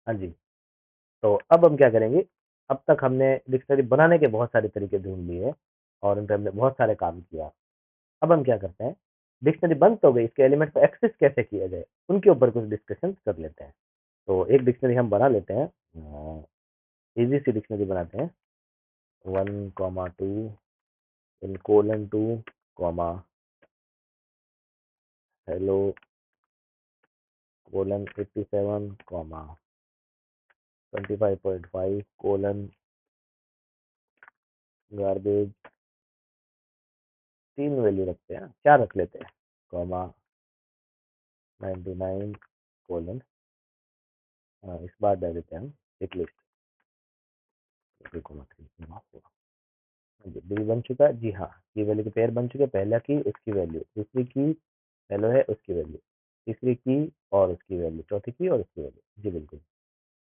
हाँ जी। तो अब हम क्या करेंगे, अब तक हमने डिक्शनरी बनाने के बहुत सारे तरीके ढूँढ लिए और उन पे हमने बहुत सारे काम किया। अब हम क्या करते हैं, डिक्शनरी बन तो गई, इसके एलिमेंट को एक्सेस कैसे किया जाए, उनके ऊपर कुछ डिस्कशन कर लेते हैं। तो एक डिक्शनरी हम बना लेते हैं, ईज़ी सी डिक्शनरी बनाते हैं, 1, 2 in colon 2, comma hello colon 87, comma 25.5 colon garbage, 3 value रखते हैं, 4 रख लेते हैं, कॉमा 99 कोलन, इस बार डाल देते हैं हम एक लिस्ट, 3,3 माफ हुआ। हाँ जी, डी बन चुका है जी, हाँ ये वैल्यू के पेयर बन चुके हैं, पहला की उसकी वैल्यू, दूसरी की हेलो है उसकी वैल्यू, तीसरी की और उसकी वैल्यू, चौथी की और उसकी वैल्यू, जी बिल्कुल।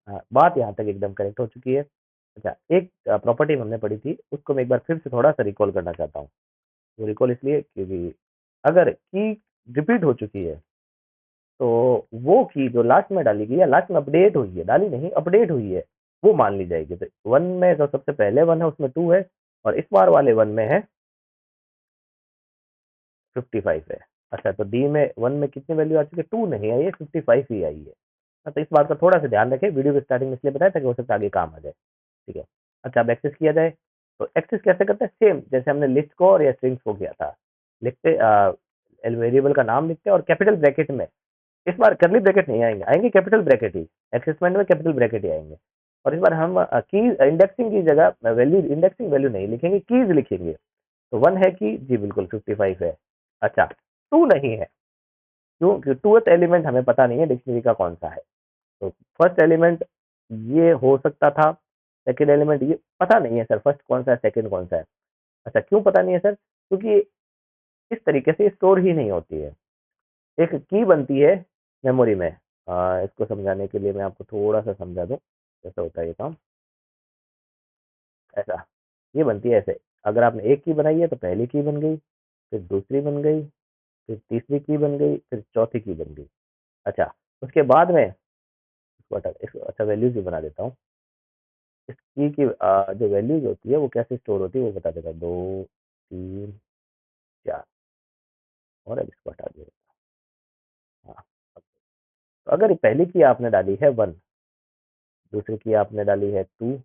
हाँ, बात यहाँ तक एकदम करेक्ट हो चुकी है। अच्छा, एक प्रॉपर्टी हमने पढ़ी थी, उसको मैं एक बार फिर से थोड़ा सा रिकॉल करना चाहता हूँ। वो रिकॉल इसलिए क्योंकि अगर की रिपीट हो चुकी है तो वो की जो लास्ट में डाली गई या लास्ट में अपडेट हुई है, डाली नहीं अपडेट हुई है, वो मान ली जाएगी। तो वन में जो सबसे पहले वन है उसमें 2 है और इस बार वाले वन में है 55 है। अच्छा, तो डी में वन में कितनी वैल्यू आ चुकी है, 2 नहीं आई है, 55 ही आई है। हाँ, तो इस बात का थोड़ा सा ध्यान रखें, वीडियो के स्टार्टिंग में इसलिए बताया था कि हो सकता है आगे काम आ जाए। ठीक है। अच्छा, अब एक्सेस किया जाए तो एक्सेस कैसे करते हैं, सेम जैसे हमने लिस्ट को और या स्ट्रिंग्स को किया था, लिखते वेरिएबल का नाम लिखते हैं और कैपिटल ब्रैकेट में, इस बार कर्ली ब्रैकेट नहीं आएंगे, आएंगे कैपिटल ब्रैकेट ही, एक्सेसमेंट में कैपिटल ब्रैकेट ही आएंगे। और इस बार हम की इंडेक्सिंग की जगह वैल्यू, इंडेक्सिंग वैल्यू नहीं लिखेंगे, कीज लिखेंगे। तो 1 है की जी बिल्कुल 55 है। अच्छा, 2 नहीं है, क्यों, क्योंकि टूथ एलिमेंट हमें पता नहीं है डिक्शनरी का कौन सा है। तो फर्स्ट एलिमेंट ये हो सकता था, सेकंड एलिमेंट ये पता नहीं है सर, फर्स्ट कौन सा है सेकंड कौन सा है। अच्छा, क्यों पता नहीं है सर, क्योंकि इस तरीके से स्टोर ही नहीं होती है, एक की बनती है मेमोरी में। इसको समझाने के लिए मैं आपको थोड़ा सा समझा दूं कैसा होता है ये काम। ऐसा, ये बनती है ऐसे, अगर आपने एक की बनाई है तो पहली की बन गई, फिर दूसरी बन गई, फिर तीसरी की बन गई, फिर चौथी की बन गई। अच्छा, उसके बाद में इसको अच्छा वैल्यूज भी बना देता हूँ। इस की जो वैल्यूज होती है वो कैसे स्टोर होती है वो बता देता हूँ, 2, 3, 4, और अब इसको हटा दिया। हाँ, तो अगर पहली की आपने डाली है 1, दूसरी की आपने डाली है 2,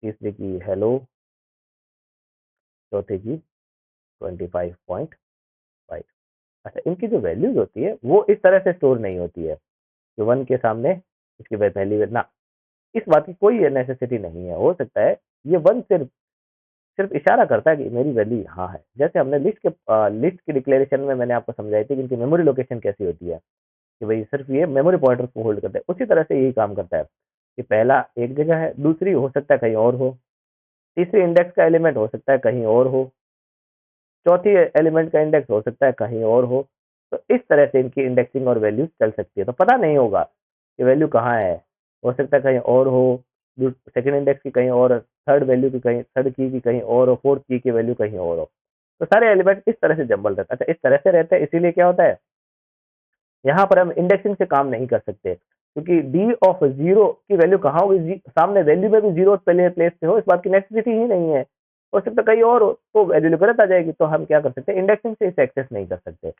तीसरी की हेलो, चौथे की 25.5। अच्छा, इनकी जो वैल्यूज होती है वो इस तरह से स्टोर नहीं होती है कि 1 के सामने इसकी पहली ना, इस बात की कोई नेसेसिटी नहीं है। हो सकता है ये 1 सिर्फ सिर्फ इशारा करता है कि मेरी वैल्यू यहाँ है, जैसे हमने लिस्ट की डिक्लेरेशन में मैंने आपको समझाई थी कि इनकी मेमोरी लोकेशन कैसी होती है, कि भाई सिर्फ ये मेमोरी पॉइंटर को होल्ड करता है, उसी तरह से यही काम करता है कि पहला एक जगह है, दूसरी हो सकता है कहीं और हो, तीसरी इंडेक्स का एलिमेंट हो सकता है कहीं और हो, चौथी एलिमेंट का इंडेक्स हो सकता है कहीं और हो। तो इस तरह से इनकी इंडेक्सिंग और वैल्यू चल सकती है, तो पता नहीं होगा कि वैल्यू कहाँ है, हो सकता है कहीं और हो, सेकंड इंडेक्स की कहीं और, थर्ड वैल्यू की कहीं, थर्ड की कहीं और हो, फोर्थ की वैल्यू कहीं और हो। तो सारे एलिमेंट इस तरह से जम्बल रहता है। अच्छा, इस तरह से रहते हैं, इसीलिए क्या होता है, यहाँ पर हम इंडेक्सिंग से काम नहीं कर सकते, क्योंकि डी ऑफ जीरो की वैल्यू कहाँ होगी, सामने वैल्यू में भी जीरो पहले प्लेस पे हो, इस बात की नेसेसिटी ही नहीं है। हो सकता है कहीं और हो तो वैल्यू गलत आ जाएगी, तो हम क्या कर सकते हैं, इंडेक्सिंग से इसे एक्सेस नहीं कर सकते।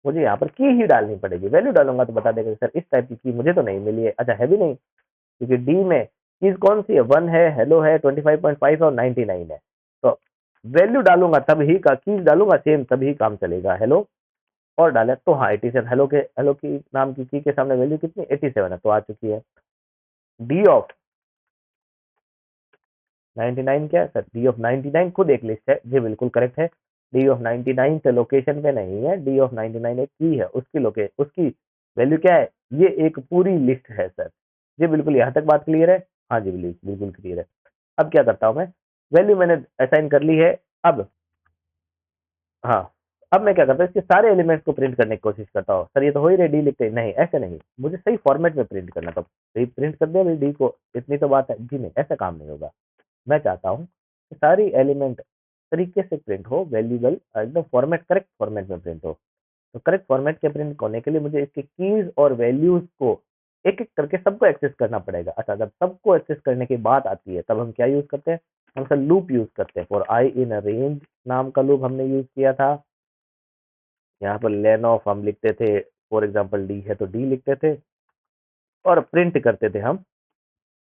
मुझे यहाँ पर की ही डालनी पड़ेगी, वैल्यू डालूंगा तो बता देगा सर इस टाइप की मुझे तो नहीं मिली है। अच्छा, है भी नहीं, क्योंकि डी में कीज कौन सी है, 1 है, हेलो है, 25.5 और 99 है। तो वैल्यू डालूंगा तभी का, कीज डालूंगा सेम तभी काम चलेगा, हेलो और डालें तो हाँ 87, हेलो की नाम की के सामने वैल्यू कितनी 87 है, तो आ चुकी है। डी ऑफ 99 क्या है सर, डी ऑफ 99 खुद एक लिस्ट है जी, बिल्कुल करेक्ट है। डी ऑफ 99 से लोकेशन पे नहीं है, डी ऑफ 99 एक की है, उसकी वैल्यू क्या है, ये एक पूरी लिस्ट है सर। जी बिल्कुल, यहाँ तक बात क्लियर है। हाँ जी बिल्कुल बिल्कुल क्लियर है। अब क्या करता हूँ मैं, वैल्यू मैंने असाइन कर ली है। अब हाँ, अब मैं क्या करता हूँ, इसके सारे एलिमेंट्स को प्रिंट करने की कोशिश करता हूँ। सर ये तो हो ही रहे, डी लिखते नहीं, ऐसे नहीं, मुझे सही फॉर्मेट में प्रिंट करना, तो प्रिंट कर दिया भाई डी को, इतनी तो बात है जी, नहीं ऐसा काम नहीं होगा। मैं चाहता हूँ कि सारी एलिमेंट तरीके से प्रिंट हो, वैल्यूबल एकदम फॉर्मेट, करेक्ट फॉर्मेट में प्रिंट हो। तो करेक्ट फॉर्मेट के प्रिंट होने के लिए मुझे इसके कीज और वैल्यूज को एक एक करके सबको एक्सेस करना पड़ेगा। अच्छा, जब सबको एक्सेस करने की बात आती है तब हम क्या यूज करते हैं, हम सर लूप यूज करते हैं। फॉर आई इन रेंज नाम का लूप हमने यूज किया था। यहाँ पर लेन ऑफ हम लिखते थे, फॉर एग्जाम्पल डी है तो डी लिखते थे और प्रिंट करते थे हम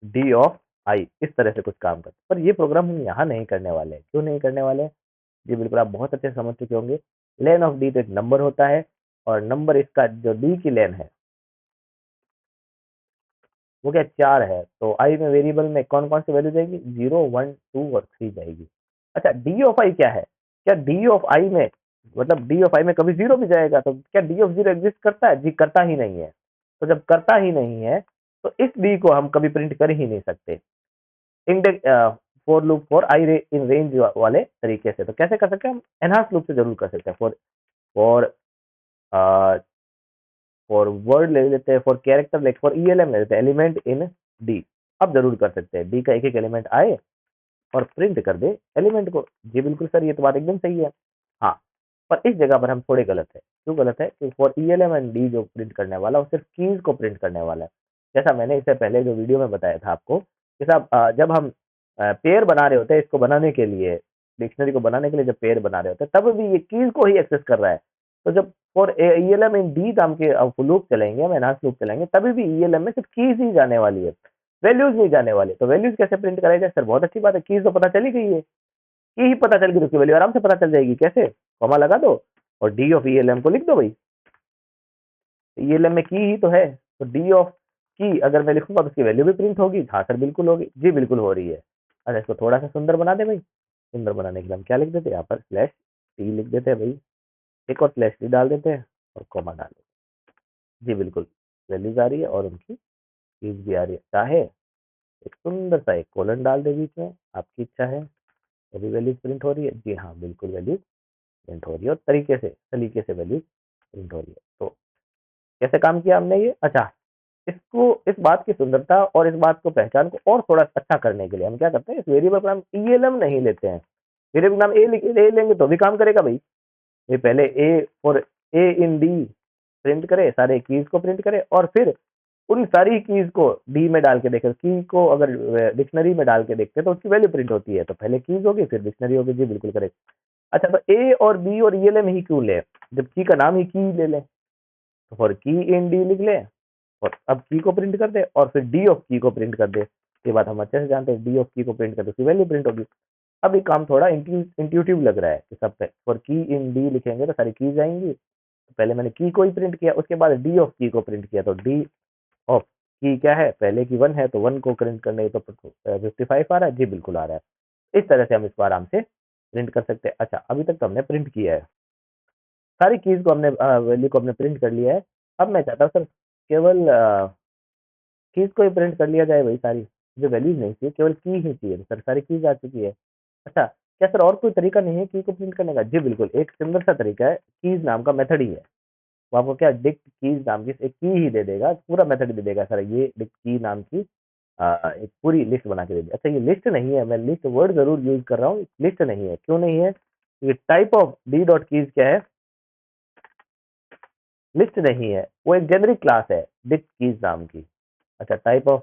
डी ऑफ आई, इस तरह से कुछ काम करते। पर ये प्रोग्राम हम यहाँ नहीं करने वाले हैं। क्यों नहीं करने वाले? जी बिल्कुल, आप बहुत अच्छे से समझ चुके होंगे। लेन ऑफ डी तो एक नंबर होता है और नंबर इसका जो डी की लेन है वो क्या 4 है, तो आई में वेरिएबल में कौन कौन सी वैल्यू जाएगी, 0 1 2 और 3 जाएगी। अच्छा, डी ऑफ आई क्या है? क्या डी ऑफ आई में, मतलब डी ऑफ आई में कभी जीरो भी जाएगा? तो क्या डी ऑफ जीरो एग्जिस्ट करता है? जी करता ही नहीं है। तो जब करता ही नहीं है तो इस डी को हम कभी प्रिंट कर ही नहीं सकते index for loop for I in range वाले तरीके से। तो कैसे कर सकते हैं हम? एनहांस लूप से जरूर कर सकते हैं। फॉर फॉर वर्ड ले लेते हैं, for character like for ELM ले लेते हैं, एलिमेंट इन डी। अब जरूर कर सकते हैं, डी का एक एक एलिमेंट आए और प्रिंट कर दे एलिमेंट को। जी बिल्कुल सर, ये तो बात एकदम सही है। हाँ, पर इस जगह पर हम थोड़े गलत है। क्यों गलत है? कि फॉर ईएलएम एंड डी जो प्रिंट करने वाला वो सिर्फ कीज को प्रिंट करने वाला है। जैसा मैंने इससे पहले जो वीडियो में बताया था आपको कि साहब जब हम पेयर बना रहे होते हैं, इसको बनाने के लिए, डिक्शनरी को बनाने के लिए जब पेयर बना रहे होते हैं तब भी ये कीज को ही एक्सेस कर रहा है। तो जब फॉर ईएलएम इन डी नाम के लूप चलेंगे, हम एनहांस लूप चलेंगे, तभी भी ईएलएम में सिर्फ कीज ही जाने वाली है, वैल्यूज नहीं जाने वाली। तो वैल्यूज कैसे प्रिंट कराई जाए? सर बहुत अच्छी बात है, कीज तो पता चली गई है, की ही पता चल गई तो उसकी वैल्यू आराम से पता चल जाएगी। कैसे? कॉमा लगा दो और डी ऑफ ईएलएम को लिख दो भाई। ईएलएम में की ही तो है, तो डी ऑफ की अगर मैं लिखूंगा तो उसकी वैल्यू भी प्रिंट होगी। हाँ सर बिल्कुल होगी। जी बिल्कुल हो रही है। अच्छा, इसको थोड़ा सा सुंदर बना दे भाई। सुंदर बनाने के लिए हम क्या लिख देते हैं, यहाँ पर स्लैश टी लिख देते हैं भाई, एक और स्लैश टी डाल देते हैं और कॉमा डाल देते हैं। जी बिल्कुल, वैल्यूज आ रही है और उनकी कीज भी आ रही है। चाहे एक सुंदर सा एक कोलन डाल दे बीच में, आपकी इच्छा है, अभी वैल्यूज प्रिंट हो रही है। जी हाँ बिल्कुल, वैल्यूज प्रिंट हो रही है और सलीके से वैल्यूज प्रिंट हो रही है। तो कैसे काम किया हमने ये? अच्छा, इसको, इस बात की सुंदरता और इस बात को पहचान को और थोड़ा अच्छा करने के लिए हम क्या करते हैं, इस वेरिएबल का नाम ईएलएम नहीं लेते हैं। वेरिएबल नाम ए लेंगे तो भी काम करेगा भाई। ये पहले ए और ए इन डी प्रिंट करे, सारे कीज को प्रिंट करे और फिर उन सारी कीज को डी में डाल के देखे। की को अगर डिक्शनरी में डाल के देखते हैं तो उसकी वैल्यू प्रिंट होती है। तो पहले कीज होगी फिर डिक्शनरी होगी। जी बिल्कुल करेक्ट। अच्छा, तो ए और बी और ईएलएम ही क्यों ले, जब की का नाम ही की ले लें? तो फॉर की इन डी लिख ले और अब की को प्रिंट कर दे और फिर डी ऑफ की को प्रिंट कर दे। ये बात हम अच्छे से जानते हैं, डी ऑफ की को प्रिंट कर दे उसकी वैल्यू प्रिंट होगी। अब ये काम थोड़ा इंट्यूटिव लग रहा है कि सब पे फॉर की इन डी लिखेंगे तो सारी कीज आएंगी। तो पहले मैंने की को ही प्रिंट किया, उसके बाद डी ऑफ की को प्रिंट किया। तो डी ऑफ की क्या है, पहले की 1 है तो 1 को प्रिंट करने तो 55 आ रहा है। जी बिल्कुल आ रहा है। इस तरह से हम इसको आराम से प्रिंट कर सकते हैं। अच्छा, अभी तक तो हमने प्रिंट किया है, सारी कीज को हमने वैल्यू को हमने प्रिंट कर लिया है। अब मैं चाहता हूँ सर केवल कीज को ही प्रिंट कर लिया जाए भाई, सारी जो वैल्यूज नहीं चाहिए, केवल की ही चाहिए। तो सर सारी कीज आ चुकी है। अच्छा, क्या सर और कोई तरीका नहीं है की को प्रिंट करने का? जी बिल्कुल, एक सुंदर सा तरीका है, कीज नाम का मेथड ही है। वो आपको क्या डिक्ट कीज नाम की एक की ही दे देगा, पूरा मेथड दे देगा सर। ये डिक्ट की नाम की एक पूरी लिस्ट बना के दे दी। अच्छा, ये लिस्ट नहीं है, मैं लिस्ट वर्ड जरूर यूज कर रहा हूँ, लिस्ट नहीं है। क्यों नहीं है? ये type of D dot keys क्या है, लिस्ट नहीं है, वो एक जेनरिक क्लास है डिक्ट कीज नाम की। अच्छा, टाइप ऑफ,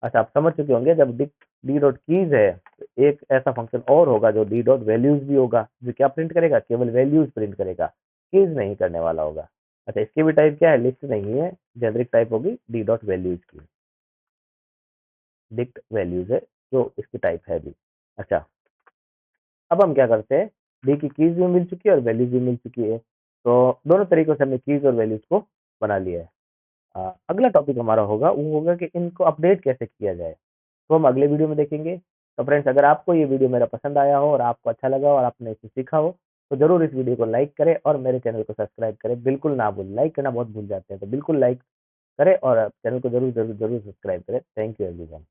अच्छा आप समझ चुके होंगे, जब डिक्ट डी डॉट कीज है तो एक ऐसा फंक्शन और होगा जो डी डॉट वैल्यूज भी होगा, जो क्या प्रिंट करेगा, केवल वैल्यूज प्रिंट करेगा, कीज नहीं करने वाला होगा। अच्छा, इसकी भी टाइप क्या है, लिस्ट नहीं है, जेनरिक टाइप होगी डी डॉट वैल्यूज की, डिक्ट वैल्यूज है जो इसकी टाइप है भी। अच्छा, अब हम क्या करते हैं, डी की कीज भी मिल चुकी है और वैल्यूज भी मिल चुकी है। तो दोनों तरीकों से हमने कीज और वैल्यूज को बना लिया है। अगला टॉपिक हमारा होगा वो होगा कि इनको अपडेट कैसे किया जाए, तो हम अगले वीडियो में देखेंगे। तो फ्रेंड्स, अगर आपको ये वीडियो मेरा पसंद आया हो और आपको अच्छा लगा हो और आपने इसे सीखा हो तो जरूर इस वीडियो को लाइक करें और मेरे चैनल को सब्सक्राइब करें। बिल्कुल ना भूलें, लाइक करना बहुत भूल जाते हैं, तो बिल्कुल लाइक करें और चैनल को जरूर जरूर जरूर सब्सक्राइब करें। Thank you everyone.